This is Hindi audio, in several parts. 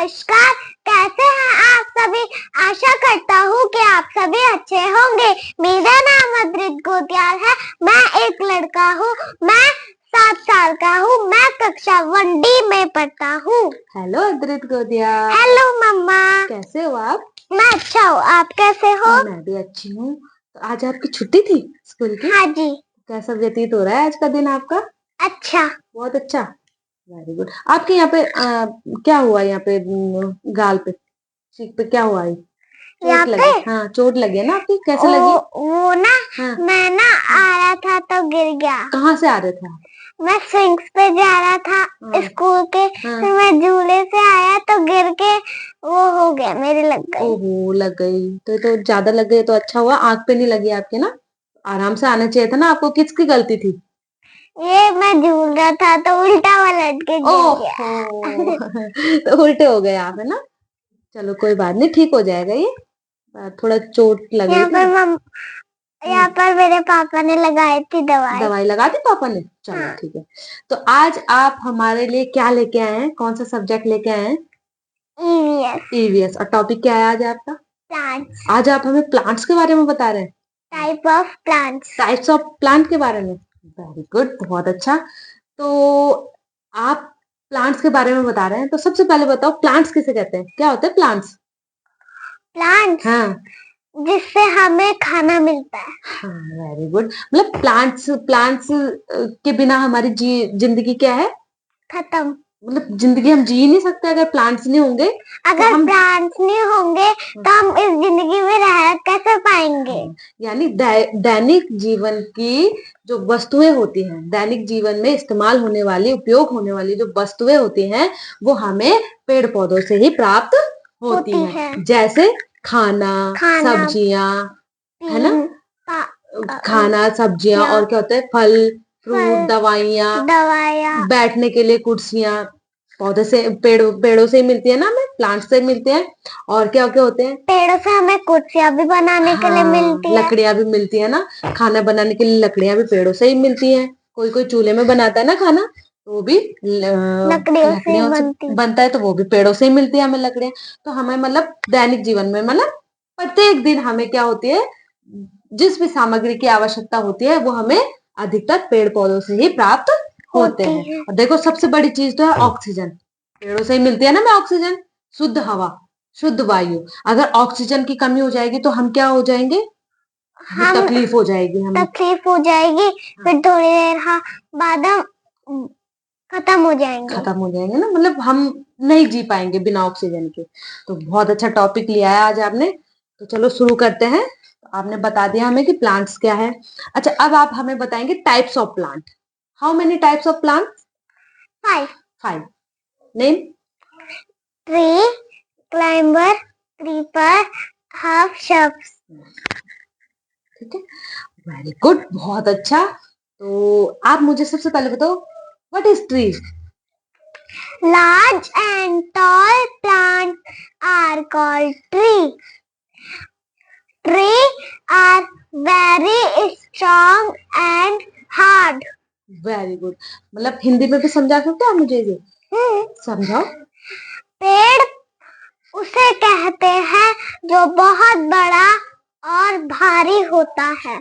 नमस्कार, कैसे हैं आप सभी। आशा करता हूँ कि आप सभी अच्छे होंगे। मेरा नाम अद्रित गोदियाल है। मैं एक लड़का हूँ। मैं 7 साल का हूँ। मैं कक्षा 1D में पढ़ता हूँ। हेलो अद्रित गोदियाल। हेलो मम्मा। कैसे हो आप? मैं अच्छा हूँ, आप कैसे हो? मैं भी अच्छी हूँ। तो आज आपकी छुट्टी थी स्कूल की? हाँ जी। कैसा व्यतीत हो रहा है आज का दिन आपका? अच्छा। बहुत अच्छा, वेरी गुड। आपके यहाँ पे क्या हुआ? यहाँ पे गाल पे, चीक पे क्या हुआ है? यहाँ चोट पे लगी? हाँ, चोट लगी है ना आपकी? कैसे लगी? वो ना, हाँ। मैं ना आ रहा था तो गिर गया। कहाँ से आ रहे थे आप? मैं स्विंग्स पे जा रहा था हाँ। स्कूल के। हाँ। फिर मैं झूले से आया तो गिर के वो हो गया, मेरे लग गई। ओहो, लग गई तो ज्यादा लग गई तो अच्छा हुआ, आंख पे नहीं लगी आपके ना। आराम से आना चाहिए था ना आपको। किसकी गलती थी? ये मैं झूल रहा था तो उल्टा पलट के गिर ओहो गया। तो उल्टे हो गए आप, है ना। चलो कोई बात नहीं, ठीक हो जाएगा ये। थोड़ा चोट लगी यहाँ ना। पर यहाँ पर मेरे पापा ने लगाई थी दवाई। दवाई लगा दी पापा ने? चलो हाँ। ठीक है। तो आज आप हमारे लिए क्या लेके आए हैं? कौन सा सब्जेक्ट लेके आए हैं? ईवीएस। ईवीएस। और टॉपिक क्या है आज आपका? प्लांट्स। आज आप हमें प्लांट्स के बारे में बता रहे हैं। Type of plants. Types of plant के बारे में। वेरी गुड, बहुत अच्छा। तो आप प्लांट्स के बारे में बता रहे हैं, तो सबसे पहले बताओ प्लांट्स किसे कहते हैं? क्या होते हैं प्लांट्स? प्लांट्स हाँ। जिससे हमें खाना मिलता है। हाँ, वेरी गुड। मतलब प्लांट्स प्लांट्स के बिना हमारी जिंदगी क्या है? खत्म। मतलब जिंदगी हम जी ही नहीं सकते अगर प्लांट्स नहीं होंगे। तो अगर हम प्लांट्स नहीं होंगे तो हम इस जिंदगी में रह कैसे पाएंगे। यानी दैनिक जीवन की जो वस्तुएं होती हैं, दैनिक जीवन में इस्तेमाल होने वाली, उपयोग होने वाली जो वस्तुएं होती हैं, वो हमें पेड़ पौधों से ही प्राप्त होती हैं। जैसे खाना, सब्जियां, है ना। खाना, सब्जियां, और क्या होता है? फल, फ्रूट, दवाइयाँ, बैठने के लिए कुर्सियां। पौधे से, पेड़ों से ही मिलती है ना, हमें प्लांट से मिलते हैं। और क्या क्या होते हैं? पेड़ों से हमें कुर्सियां भी बनाने के लिए मिलती है। लकड़ियां भी मिलती है ना। खाना बनाने के लिए लकड़ियां भी पेड़ों से ही मिलती हैं। कोई कोई चूल्हे में बनाता है ना खाना, तो वो भी लकड़ियों लकड़ियों से बनता है, तो वो भी पेड़ों से ही मिलती है हमें लकड़ियां। तो हमें मतलब दैनिक जीवन में, मतलब प्रत्येक दिन हमें क्या होती है, जिस भी सामग्री की आवश्यकता होती है वो हमें अधिकतर पेड़ पौधों से ही प्राप्त होते हैं। और देखो सबसे बड़ी चीज तो है ऑक्सीजन। पेड़ों से ही मिलती है ना हमें ऑक्सीजन, शुद्ध हवा, शुद्ध वायु। अगर ऑक्सीजन की कमी हो जाएगी तो हम क्या हो जाएंगे? हमें तकलीफ हो जाएगी। तकलीफ हो जाएगी। फिर थोड़ी देर बाद हम खत्म हो जाएंगे ना, मतलब हम नहीं जी पाएंगे बिना ऑक्सीजन के। तो बहुत अच्छा टॉपिक लिया है आज आपने। तो चलो शुरू करते हैं। आपने बता दिया हमें कि प्लांट्स क्या है। अच्छा, अब आप हमें बताएंगे types of plant. How many types of plant? 5। 5। Name? Tree, climber, creeper, half शब्स। ठीक है, वेरी गुड, बहुत अच्छा। तो आप मुझे सबसे पहले बताओ, what is tree? Large and tall plants are called tree. Trees are very strong and hard. Very good. मतलब हिंदी में भी समझा सकते हो आप मुझे? ये समझाओ। पेड़ उसे कहते हैं जो बहुत बड़ा और भारी होता है।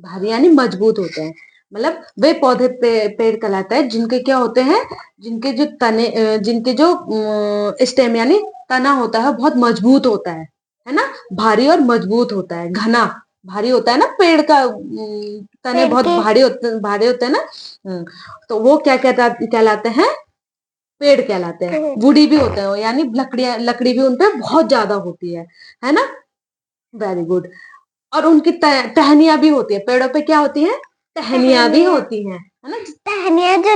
भारी यानी मजबूत होते हैं। मतलब वे पौधे पेड़ कहलाता है जिनके क्या होते हैं, जिनके जो तने, जिनके जो स्टेम यानी तना होता है बहुत मजबूत होता है ना। भारी और मजबूत होता है, घना। भारी होता है ना पेड़ का, तने बहुत भारी होते हैं ना। तो वो क्या कहलाते हैं? पेड़ कहलाते हैं। वुडी भी होते हैं, यानी लकड़ी भी उनपे बहुत ज्यादा होती है ना। Very good. और उनकी टहनियां भी होती है। पेड़ों पे क्या होती है? टहनियां भी होती हैं, है ना। टहनियां जो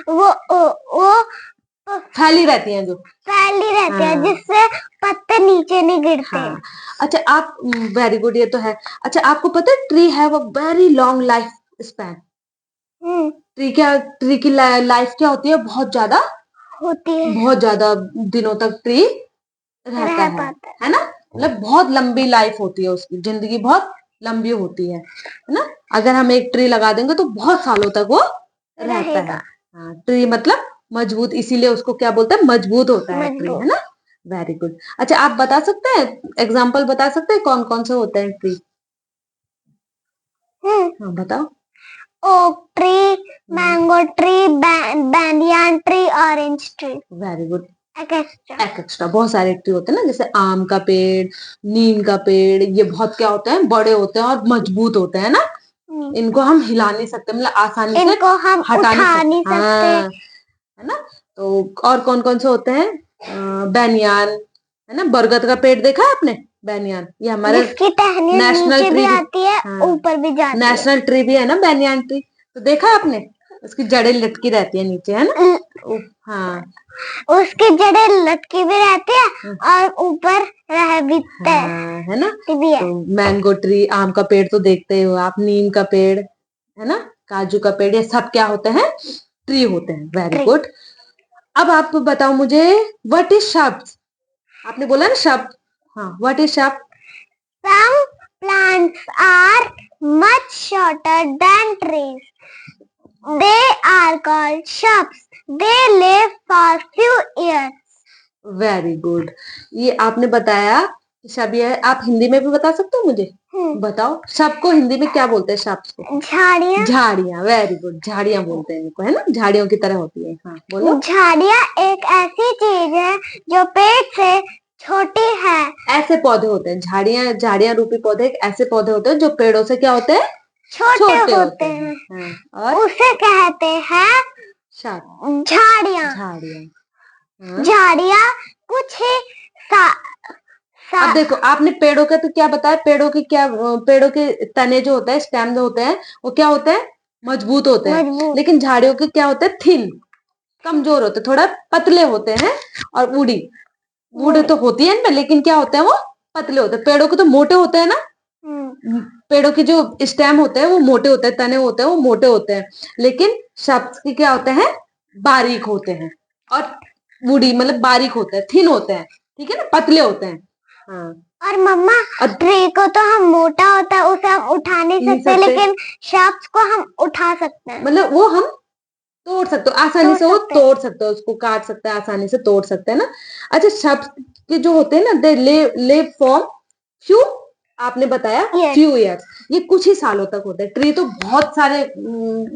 वो फैली रहती हैं, जो फैली रहती है, जिससे पत्ते नीचे नहीं गिरते। हाँ। अच्छा, आप, वेरी गुड, ये तो है। अच्छा, आपको पता है tree have a very long life span? Tree की लाइफ क्या होती है? बहुत ज्यादा होती है। बहुत ज्यादा दिनों तक ट्री रहता है ना। मतलब बहुत लंबी लाइफ होती है उसकी, जिंदगी बहुत लंबी होती है ना। अगर हम एक ट्री लगा देंगे तो बहुत सालों तक वो रहता है। हाँ, ट्री मतलब मजबूत, इसीलिए उसको क्या बोलते हैं? मजबूत होता है ट्री, है ना। Very good. अच्छा, आप बता सकते हैं, एग्जाम्पल बता सकते हैं कौन कौन से होते हैं ट्री? हाँ बताओ। Oak tree, mango tree, banyan tree, orange tree, very good. Extra. एक एक्स्ट्रा बहुत सारे ट्री होते हैं ना, जैसे आम का पेड़, नीम का पेड़, ये बहुत क्या होते हैं, बड़े होते हैं और मजबूत होते हैं ना। इनको हम हिला नहीं सकते, मतलब आसानी से इनको हम हटा उठा नहीं सकते। सकते। हाँ, है ना। तो और कौन कौन से होते हैं? बैनियान, है ना। बरगद का पेड़ देखा है आपने? बैनियान, ये हमारे जिसकी टहनियाँ नेशनल नीचे ट्री भी भी। आती है, हाँ, ऊपर भी जाती है। नेशनल ट्री भी है ना बैनियान ट्री। तो देखा है आपने? उसकी जड़ें लटकी रहती है नीचे, है ना। हाँ, उसकी जड़ें लटकी भी रहती है और ऊपर रह भी हाँ, है ना। भी है। तो मैंगो ट्री, आम का पेड़ तो देखते ही हो आप, नीम का पेड़, है ना, काजू का पेड़, ये सब क्या होते हैं? ट्री होते हैं। Very tree. गुड। अब आप बताओ मुझे, व्हाट इज शब्द? आपने बोला ना शब्द। हाँ, व्हाट इज शब्द? Some plants are much shorter than trees. They are called shrubs. They live for few years. Very good. ये आपने बताया शब्द, ये आप हिंदी में भी बता सकते हो मुझे? बताओ, शब्द को हिंदी में क्या बोलते हैं? शब्द को झाड़ियाँ। झाड़ियाँ। वेरी गुड, झाड़ियाँ बोलते हैं इनको, है ना, झाड़ियों की तरह होती है। हाँ बोलो। झाड़ियाँ एक ऐसी चीज है जो पेड़ से छोटी है। ऐसे पौधे होते हैं झाड़ियाँ, झाड़ियाँ रूपी पौधे एक ऐसे पौधे होते हैं जो पेड़ों से क्या होते हैं? छोटे होते हैं। हाँ, और उसे कहते हैं शब्द, झाड़ियाँ। झाड़ियाँ। हाँ। झाड़ियाँ कुछ ही अब देखो, आपने पेड़ों का तो क्या बताया, पेड़ों की क्या, पेड़ों के तने जो होते हैं, स्टेम जो होते हैं, वो क्या होते हैं? मजबूत होते हैं। मजबूत। लेकिन झाड़ियों के क्या होते हैं? थिन, कमजोर होते हैं, थोड़ा पतले होते हैं। और बूढ़ी बूढ़े तो होती है इनमें, लेकिन क्या होते हैं वो? पतले होते हैं। पेड़ों के तो मोटे होते हैं ना। पेड़ों के जो स्टेम होते हैं वो मोटे होते हैं, तने होते हैं वो मोटे होते हैं। लेकिन शब्द के क्या होते हैं? बारीक होते हैं। और बूढ़ी मतलब बारीक होते हैं, थिन होते हैं, ठीक है ना, पतले होते हैं। हाँ। और मम्मा, ट्री को तो हम मोटा होता है, उसे हम उठा नहीं सकते, लेकिन शब्द को हम उठा सकते हैं। मतलब वो हम तोड़ सकते हो आसानी से, वो तोड़ सकते हो, उसको काट सकते हैं आसानी से, तोड़ सकते हैं ना। अच्छा, शब्द के जो होते हैं ना, दे लिव फॉर फ्यू, आपने बताया फ्यू ईयर्स, ये कुछ ही सालों तक होते हैं। ट्री तो बहुत सारे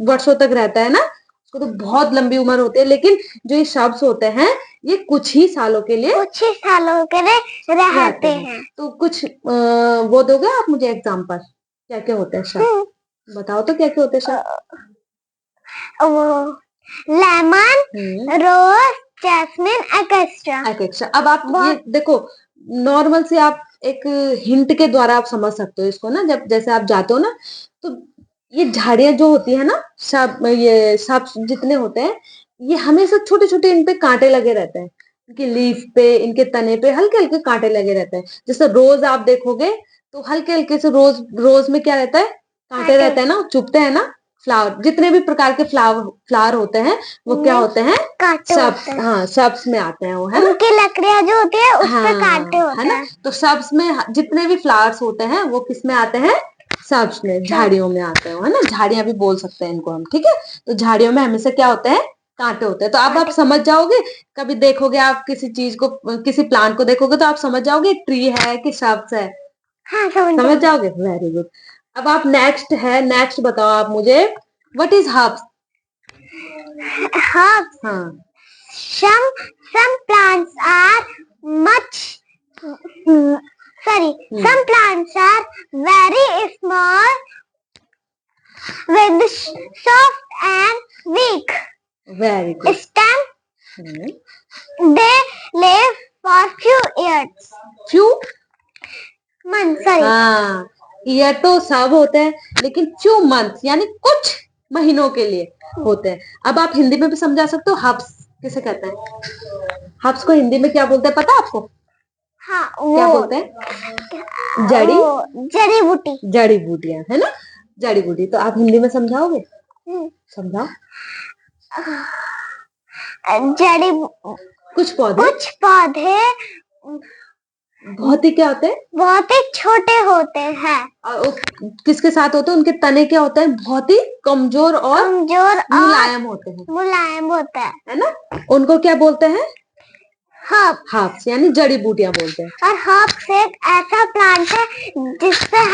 वर्षों तक रहता है ना, उसको तो बहुत लंबी उम्र होती है। लेकिन जो ये शब्द होते हैं, ये कुछ ही सालों के लिए रहते हैं। तो कुछ वो दोगे आप मुझे एग्जाम्पल, क्या क्या होते हैं शब्द? बताओ तो क्या क्या होते हैं शब्द? लेमन, रोज, जैस्मिन, एक्स्ट्रा। अब आप ये देखो, नॉर्मल से आप एक हिंट के द्वारा आप समझ सकते हो इसको ना, जब जैसे आप जाते हो ना, तो ये झाड़ियां जो होती है ना, ये सांप जितने होते हैं, ये हमेशा छोटे छोटे, इन पे कांटे लगे रहते हैं, इनके लीफ पे, इनके तने पे हल्के हल्के कांटे लगे रहते हैं। जैसे रोज आप देखोगे तो हल्के हल्के से, रोज रोज में क्या रहता है? कांटे रहते हैं ना, चुभते हैं ना। फ्लावर, जितने भी प्रकार के फ्लावर होते हैं, वो क्या होते हैं? सब्स। हाँ, सब्स में आते हैं वो, है ना। उनकी लकड़ियां जो होती है उस पे कांटे होते हैं, है ना। तो सब्स में जितने भी फ्लावर्स होते हैं वो किस में आते हैं? सब्स में, झाड़ियों में आते हैं, है ना। झाड़ियां भी बोल सकते हैं इनको हम, ठीक है। तो झाड़ियों में हमेशा क्या होते हैं? कांटे होते हैं। तो अब आप समझ जाओगे, कभी देखोगे आप किसी चीज को, किसी प्लांट को देखोगे, तो आप समझ जाओगे ट्री है कि सब्स है। हाँ, समझ जाओगे। Very good. अब आप नेक्स्ट बताओ आप मुझे, व्हाट इज हर्ब्स? herbs. हाँ, Some plants are much some plants are very small with soft and weak very good. stem. They live for few years. Few Months, हाँ, ईयर तो सब होते हैं, लेकिन फ्यू मंथ यानी कुछ महीनों के लिए होते हैं। अब आप हिंदी में भी समझा सकते हो, हब्स किसे कहते हैं? हब्स को हिंदी में क्या बोलते हैं, पता है आपको? हाँ, क्या बोलते हैं? जड़ी बूटी। जड़ी बूटियां, है ना, जड़ी बूटी। तो आप हिंदी में समझाओगे? समझाओ। जड़ी कुछ पौधे बहुत ही क्या होते हैं? बहुत ही छोटे होते हैं। और किसके साथ होते हैं? उनके तने क्या होते हैं? बहुत ही कमजोर और मुलायम होते हैं, मुलायम होता है ना। उनको क्या बोलते हैं? हर्ब्स यानी जड़ी बूटियां बोलते हैं। और हर्ब्स एक ऐसा प्लांट है जिससे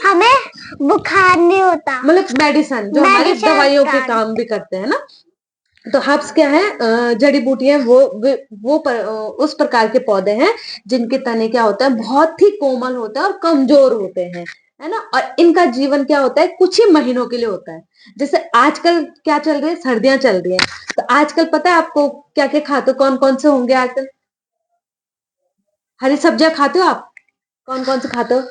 हमें बुखार नहीं होता, मतलब मेडिसन जो हमारी दवाइयों के काम भी करते हैं ना। तो हर्ब्स क्या है, जड़ी बूटियां उस प्रकार के पौधे हैं जिनके तने क्या होते हैं, बहुत ही कोमल होते हैं और कमजोर होते हैं, है ना। और इनका जीवन क्या होता है, कुछ ही महीनों के लिए होता है। जैसे आजकल क्या चल रही है, सर्दियां चल रही है, तो आजकल पता है आपको क्या क्या खाते हो, कौन कौन से होंगे आजकल? हरी सब्जियां खाते हो आप? कौन कौन से खाते हो?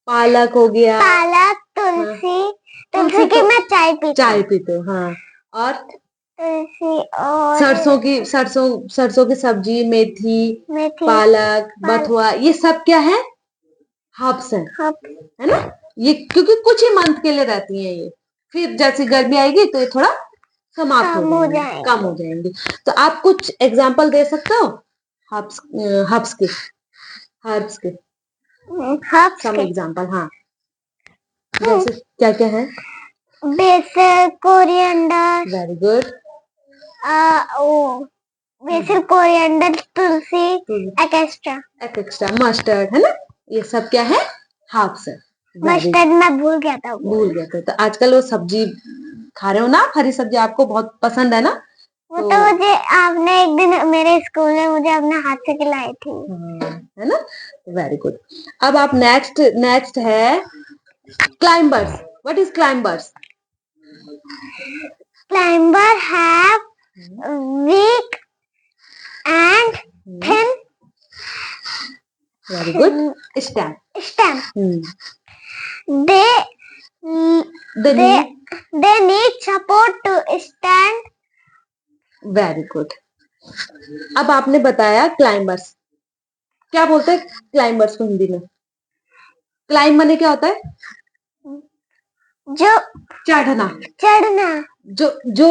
पालक हो गया, पालक, तुलसी। तुलसी की मैं चाय पीते हो, हाँ। और तुलसी और सरसों की सब्जी, मेथी, पालक, बथुआ, ये सब क्या है, हर्ब्स है ना। ये क्योंकि कुछ ही मंथ के लिए रहती हैं ये, फिर जैसी गर्मी आएगी तो ये थोड़ा समाप्त हो जाएंगे, कम हो जाएंगे। तो आप कुछ एग्जाम्पल दे सकते हो हर्ब्स हर्ब्स के हर्ब्स के सम एग्जाम्पल, हाँ। जैसे क्या क्या है? Basil, coriander. Very good. Basil, coriander, tulsi, extra mustard, है ना। ये सब क्या है, हर्ब्स है। मस्टर्ड मैं भूल गया था। तो आजकल वो सब्जी खा रहे हो ना, हरी सब्जी आपको बहुत पसंद है ना। वो तो मुझे आपने एक दिन मेरे स्कूल में मुझे अपने हाथ से खिलाई थी, है ना। Very good. अब आप नेक्स्ट है climbers. What is climbers? Climber have weak and thin, very good, stem. they they need support to stand. Very good. अब आपने बताया क्लाइंबर्स, क्या बोलते हैं क्लाइंबर्स को हिंदी में? क्लाइंब माने क्या होता है? जो चढ़ना, जो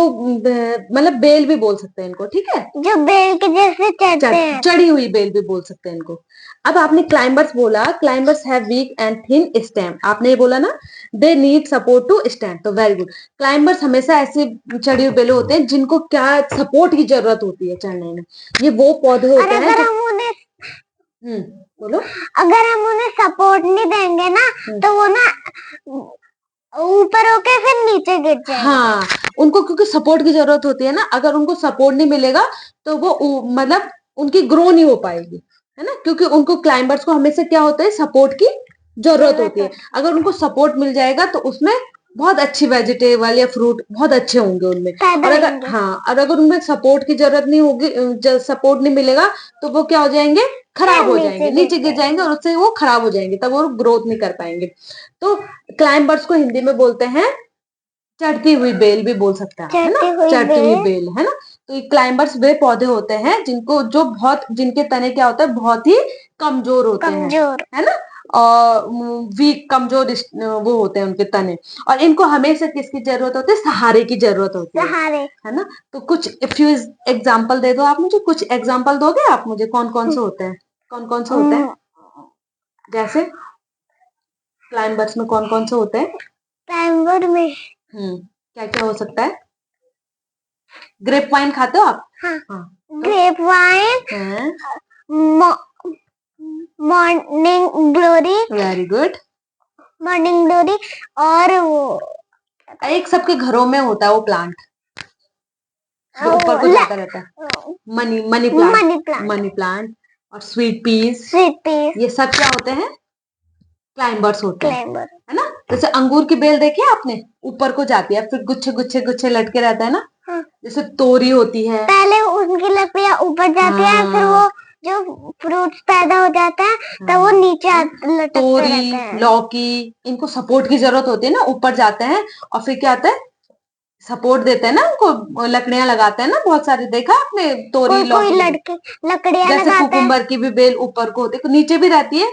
मतलब बेल भी बोल सकते हैं इनको, ठीक है, जो बेल के जैसे चढ़ते हैं, चढ़ी हुई बेल भी बोल सकते हैं इनको। अब आपने क्लाइंबर्स बोला, climbers have weak and thin stem, आपने ये बोला ना, they need support to stand, तो वेरी गुड। क्लाइंबर्स हमेशा ऐसे चढ़ी हुई बेले होते हैं जिनको क्या सपोर्ट की जरूरत होती है चढ़ने में। ये वो पौधे होते हैं बोलो, अगर हम उन्हें सपोर्ट नहीं देंगे ना तो वो ना ऊपर होके फिर नीचे गिर जाएंगे। हाँ, उनको क्योंकि सपोर्ट की जरूरत होती है ना, अगर उनको सपोर्ट नहीं मिलेगा तो वो मतलब उनकी ग्रो नहीं हो पाएगी, है ना। क्योंकि उनको क्लाइंबर्स को हमेशा क्या होता है, सपोर्ट की जरूरत होती है। अगर उनको सपोर्ट मिल जाएगा तो उसमें बहुत अच्छी वेजिटेबल या फ्रूट बहुत अच्छे होंगे उनमें। और अगर उनमें सपोर्ट की जरूरत नहीं होगी, सपोर्ट नहीं मिलेगा तो वो क्या हो जाएंगे, खराब हो जाएंगे, नीचे गिर जाएंगे और उससे वो खराब हो जाएंगे, तब वो ग्रोथ नहीं कर पाएंगे। तो क्लाइंबर्स को हिंदी में बोलते हैं चढ़ती हुई बेल भी बोल सकता है ना, चढ़ती हुई बेल, है ना। तो ये क्लाइंबर्स वे पौधे होते हैं जिनके तने क्या होते हैं, बहुत ही कमजोर होते हैं, है ना। और वीक, कमजोर वो होते हैं उनके तने, और इनको हमेशा किसकी जरूरत होती है, सहारे की जरूरत होती है ना। तो कुछ फ्यू एग्जाम्पल दे दो आप मुझे, कुछ एग्जाम्पल दोगे आप मुझे, कौन कौन से होते हैं, कौन कौन से होते हैं? जैसे क्लाइंबर्स में कौन कौन से होते हैं? क्लाइंबर में क्या क्या हो सकता है? ग्रेप वाइन खाते हो आप? हाँ। Grapevine, morning glory. Very good. Morning glory, और वो एक सबके घरों में होता है वो प्लांट, जो ऊपर को जाता रहता है, मनी प्लांट और स्वीट पीस, ये सब क्या होते हैं, क्लाइंबर्स होते हैं, है ना। जैसे अंगूर की बेल देखी है आपने, ऊपर को जाती है, फिर गुच्छे गुच्छे गुच्छे लटके रहता है ना। जैसे तोरी होती है, पहले उनकी लकड़ियां ऊपर जाती है, फिर वो जो फ्रूट्स पैदा हो जाता है तब वो नीचे लटकते तोरी, रहते हैं। लौकी, इनको सपोर्ट की जरूरत होती है ना, ऊपर जाते हैं और फिर क्या आता है, सपोर्ट देते हैं ना उनको, लकड़ियां लगाते हैं ना बहुत सारी, देखा आपने तोरी, लौकी, लकड़ियां जैसे कुकुम्बर की भी बेल ऊपर को होती है, नीचे भी रहती है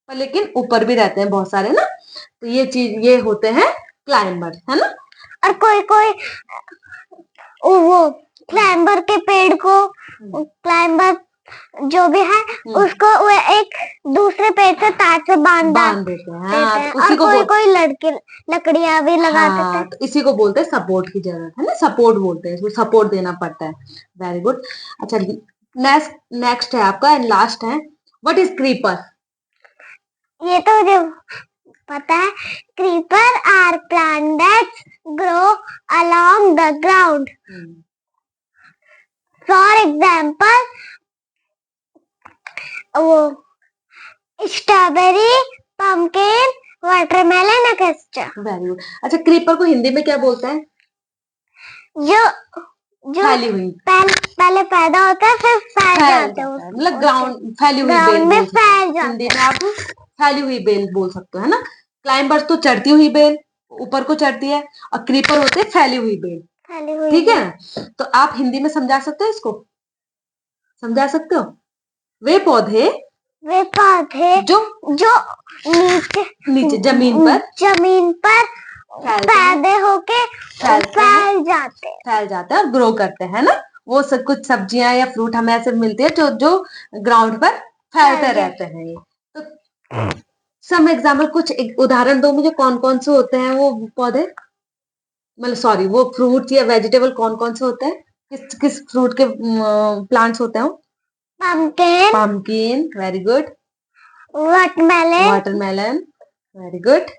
पर लेकिन ऊपर भी रहते हैं बहुत सारे ना। तो ये होते हैं क्लाइंबर, है ना। और कोई वो क्लाइंबर के पेड़ को, क्लाइंबर जो भी है उसको वो एक दूसरे पेड़ से तार से बांध देते हैं। और कोई लकड़ियां भी लगाते थे। तो इसी को बोलते हैं सपोर्ट की जरूरत, है ना, सपोर्ट बोलते हैं इसको, सपोर्ट देना पड़ता है। Very good. अच्छा, नेक्स्ट है आपका एंड लास्ट है, व्हाट इज क्रीपर? ये तो मुझे पता है। Creeper are plant that grow along the ground. For example वो strawberry, pumpkin, watermelon etcetera. Very good. अच्छा, क्रीपर को हिंदी में क्या बोलते हैं? जो जो फैली हुई, पहले पैदा होता है फिर फैल जाते हैं, मतलब ग्राउंड, फैली हुई बेल ग्राउंड में बोल सकते फैल हैं। जाते हिंदी में आप फैली हुई बेल बोल सकते हो, है ना। क्लाइंबर्स तो चढ़ती हुई बेल, ऊपर को चढ़ती है, और क्रीपर होते हैं फैली हुई बेल। फैली हुई ठीक है, तो आप हिंदी में समझा सकते हो, इसको समझा सकते हो? वे पौधे जो जो नीचे जमीन पर पैदे होके फैल जाते हैं और ग्रो करते हैं ना। वो सब कुछ सब्जियां या फ्रूट हमें ऐसे मिलते हैं जो जो ग्राउंड पर फैलते रहते हैं। ये तो सम एग्जाम्पल, कुछ एक उदाहरण दो मुझे, कौन कौन से होते हैं वो पौधे, मतलब सॉरी वो फ्रूट या वेजिटेबल कौन कौन से होते हैं? किस किस फ्रूट के प्लांट्स होते हैं? Pumpkin, very good. Watermelon, very good.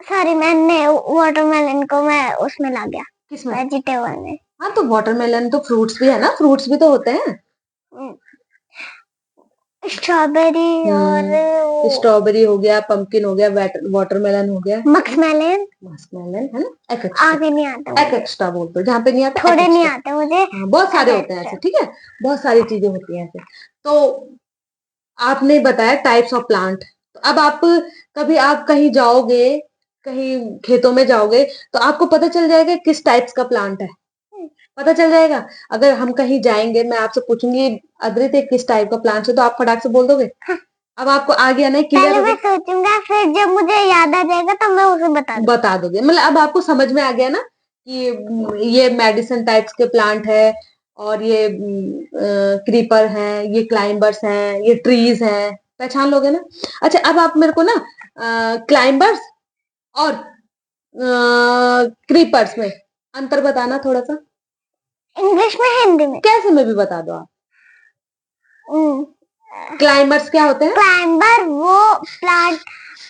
Sorry, मैंने वाटरमेलन को मैं उसमें ला गया, किसमें? वेजिटेबल में। हाँ, तो वाटरमेलन तो फ्रूट्स भी है ना, फ्रूट्स भी तो होते हैं। स्ट्रॉबेरी और स्ट्रॉबेरी हो गया, पंपकिन हो गया, वाटरमेलन हो गया, मस्कमेलन है ना। आगे नहीं आता, एक एक्स्ट्रा बोलते हो, जहाँ पे नहीं आता थोड़े नहीं आते मुझे। हाँ, बहुत सारे होते हैं ऐसे, ठीक है, बहुत सारी चीजें होती हैं ऐसे। तो आपने बताया टाइप्स ऑफ प्लांट। तो अब आप कभी आप कहीं जाओगे, कहीं खेतों में जाओगे, तो आपको पता चल जाएगा किस टाइप्स का प्लांट है, पता चल जाएगा। अगर हम कहीं जाएंगे, मैं आपसे पूछूंगी अद्रित किस टाइप का प्लांट है, तो आप फटाक से बोल दोगे। अब आपको आ गया नहीं, पहले मैं सोचूंगा, फिर जब मुझे याद आ जाएगा तो मैं उसे बता दोगे। मतलब अब आपको समझ में आ गया ना कि ये मेडिसिन टाइप्स के प्लांट है, और ये क्रीपर हैं, ये क्लाइंबर्स हैं, ये ट्रीज हैं, पहचान लोगे ना। अच्छा, अब आप मेरे को ना क्लाइंबर्स और क्रीपर्स में अंतर बताना थोड़ा सा, इंग्लिश में, हिंदी में, कैसे में भी बता दो आप। क्लाइंबर्स क्या होते हैं?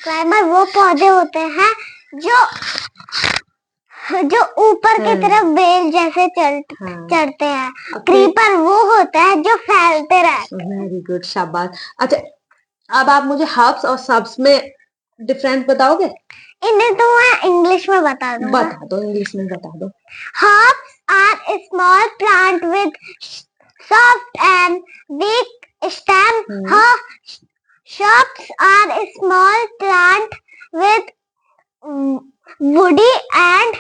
क्लाइंबर वो पौधे होते हैं जो जो ऊपर की तरफ बेल जैसे चढ़ते हैं। क्रीपर वो होता है जो फैलते रहते हैं। वेरी गुड, शाबाश। अच्छा, अब आप मुझे हर्ब्स और सब्स में डिफरेंस बताओगे? इन्हें तो मैं इंग्लिश में बता दूंगा। बता दो, इंग्लिश में बता दो। Herbs are a small plant with soft and weak stem. Shrubs are a small plant with woody and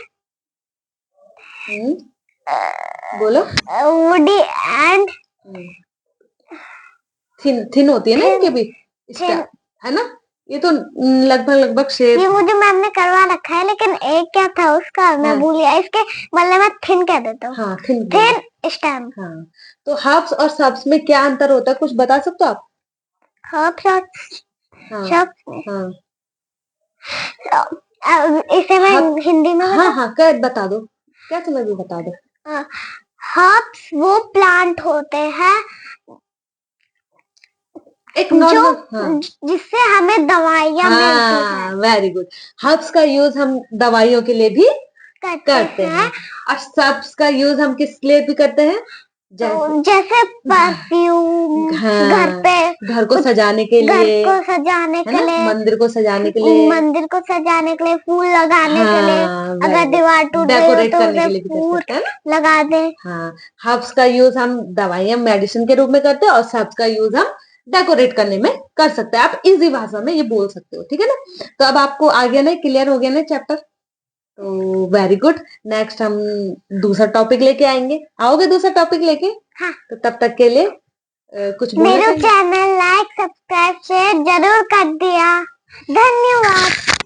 बोलो। woody and थिन होती है ना इनके भी, है ना। ये तो लगभग शेप, ये मुझे मैम ने करवा रखा है, लेकिन एक क्या था उसका मैं भूल गया। इसके मतलब मैं थिन कह देता हूँ। हाँ, थिन स्टेम। हाँ, तो हर्ब्स और सब्स में क्या अंतर होता है, कुछ बता सकते हो आप? हर्ब्स और इसे मैं हिंदी में बता दो, क्या तुम्हें भी बता दो। हर्ब्स वो प्लांट होते हैं एक जिससे हमें दवाइयाँ मिलती हैं। Very good. हर्ब्स का यूज हम दवाइयों के लिए भी करते हैं। और सब्स का यूज हम किस लिए भी करते हैं? जैसे परफ्यूम, घर को सजाने के लिए, मंदिर को सजाने के लिए, फूल लगाने के लिए, अगर दीवार टूट गई तो उसे फूल लगा दे। हाँ, हर्ब्स का यूज हम दवाइयाँ मेडिसिन के रूप में करते हैं, और सब्स का यूज हम डेकोरेट करने में कर सकते हैं। आप इजी भाषा में ये बोल सकते हो, ठीक है ना। तो अब आपको आ गया ना, क्लियर हो गया ना चैप्टर, तो वेरी गुड। नेक्स्ट हम दूसरा टॉपिक लेके आएंगे, आओगे दूसरा टॉपिक लेके? हाँ। तो तब तक के लिए कुछ मेरे चैनल लाइक, सब्सक्राइब, शेयर जरूर कर दिया। धन्यवाद।